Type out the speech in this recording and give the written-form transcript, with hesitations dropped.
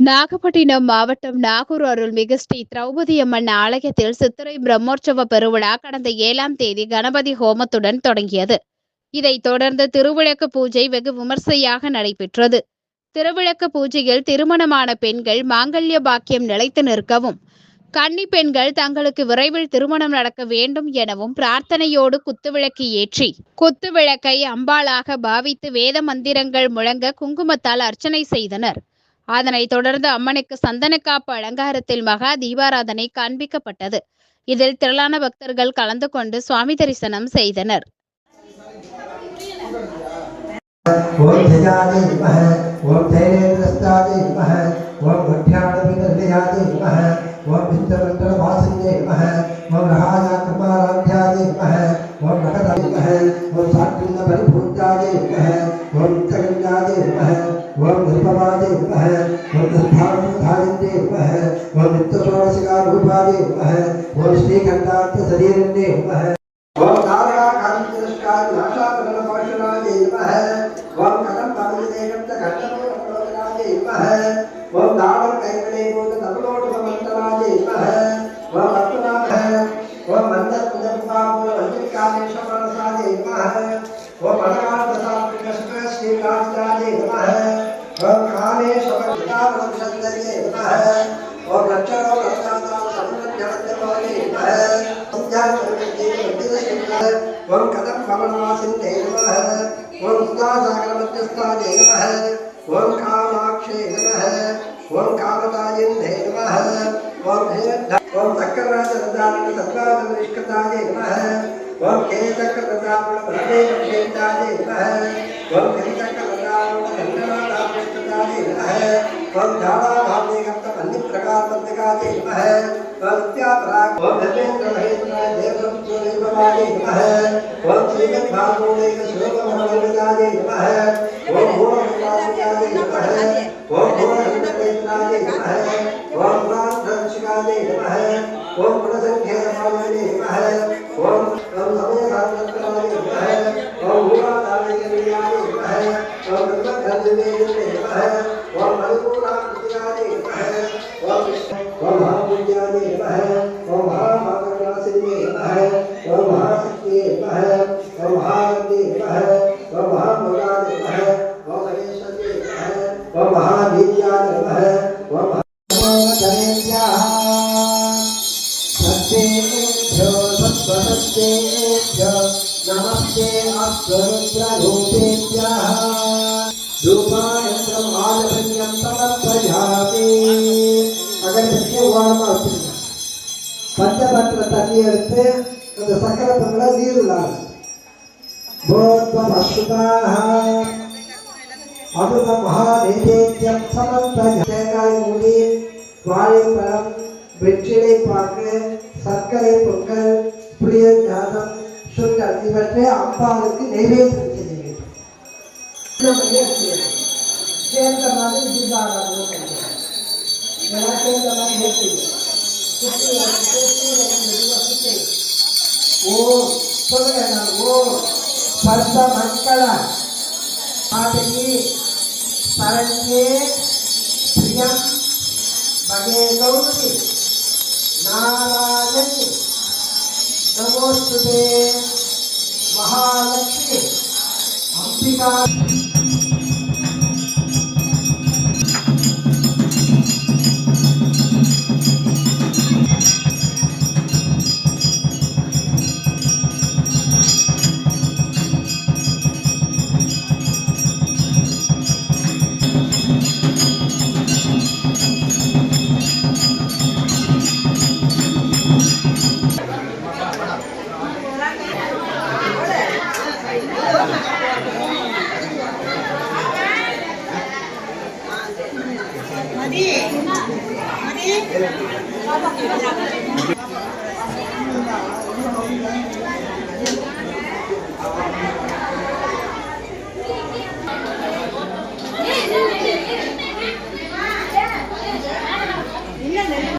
நாகப்பட்டினம் மாவட்டம் நாகூர் அருள்மிகு ஸ்ரீ திரௌபதி அம்மன் ஆலயத்தில் சித்திரை பிரம்மோற்சவ பெருவிழா கடந்த 7ஆம் தேதி கணபதி ஹோமத்துடன் தொடங்கியது. இதைத் தொடர்ந்து திருவிளக்கு பூஜை வெகு விமர்சையாக நடைபெற்றது. திருவிளக்கு பூஜையில் திருமணமான பெண்கள் மாங்கல்ய பாக்கியம் நிலைத்து நிற்கவும், கன்னி பெண்கள் தங்களுக்கு விரைவில் திருமணம் நடக்க வேண்டும் எனவும் பிரார்த்தனையோடு குத்துவிளக்கு ஏற்றி, குத்துவிளக்கை அம்பாளாக பாவித்து வேத மந்திரங்கள் முழங்க குங்குமத்தால் அர்ச்சனை செய்தனர். அதனைத் தொடர்ந்து அம்மனுக்கு சந்தனக்காப்பு அலங்காரத்தில் மகா தீபாராதனை காண்பிக்கப்பட்டது. இதில் திரளான பக்தர்கள் கலந்து கொண்டு சுவாமி தரிசனம் செய்தனர். ओम धर्मवादे नमः ओम धर्माधारिणे नमः ओम नित्यषोडशकारूपादे नमः ओम श्रीकंठार्थ शरीरणे नमः ओम तारकाकांतिरस्कार नाशाकरणपाशनादे नमः ओम कदम पावनेकं घट्टमोरकलोकनादे नमः ओम दावर कैकले बोध तपलोटमंतरादे नमः ओम रत्नाभः ओम मंदपुदपावो अंजलिकामेशवरसादे नमः ओम अनगादसात्मकस्म श्रीकांतादे नमः ओम कामे शबदावलंसन्दर्ये नमः ओम लक्षणो लक्षानां समन्वयवत्तमाने नमः ओम ज्ञानप्रविद्ये मंदिरशिखर ओम कदम कमलवासिन्ते नमः ओम सुधासागरमध्यस्थाने नमः ओम कामाक्षे नमः ओम कामदायिन्ते नमः ओम चक्रराजरदारण सद्वादनिष्कृताय नमः ओम केतक्ररदारण भ्रमेक्षेताय नमः ओम कलितक्ररदारण धन्यवादाय नमः ओम झाडाभावेकप्तमन्यप्रकारपत्रिकाय नमः ओम त्यापराग ओम धर्मेन्द्रमहेन्द्राय देवपुत्रदेववाय नमः ओम श्रीमद्भागवतेक श्लोकमहाविदाय नमः ओम भूमविदाय नमः ओम भूमविदाय नमः ओम पुराणदर्शिकाय नमः ओम गुणसंख्याय नमः ओम समयसारनाय नमः ओम भूमादाय नमः ओम ब्रह्मग्रन्थवे नमः ओम मणिपुराकृतियाय नमः ओम महापुण्याय नमः ओम महामागणासिने नमः ओम महाशक्तिये नमः ओम महागन्धे नमः ओम महामगाय नमः ओम महेश्वरे नमः ओम महावीर्याय नमः ओम महाजनेभ्यः सत्तेभ्यो सत्त्वसत्तेभ्यो नमस्ते अस्तरुद्ररूपेभ्यः रूपायन्त्रम् आलभ्यं समर्पयामि अगरबत्ती ओरமா வச்சிருங்க பஞ்சபத்திர தண்ணி எடுத்து அந்த சக்கரை பொங்கலை நீருள்ளார் போத்வம் அசுதாஹ அமிர்த மகாநைவேத்யம் சமர்ப்பயாமி தேங்காய் மூடி வாழைப்பழம் வெற்றிலை பாக்கு சர்க்கரை பொங்கல் புளியஞ்சாதம் சுண்டல் இவற்றை அம்பாளுக்கு நைவேத்தியம் செய்ய வேண்டும். சேர்ந்த மாதிரி தீபாராதனை சேர்ந்த மாதிரி ஓ சொல்லுங்க ஓ பர்வ மக்கள பாதகி சரண்யே பிரியம் பகே கௌரி नारायणी नमोस्तुते महालक्ष्मी अंबिका।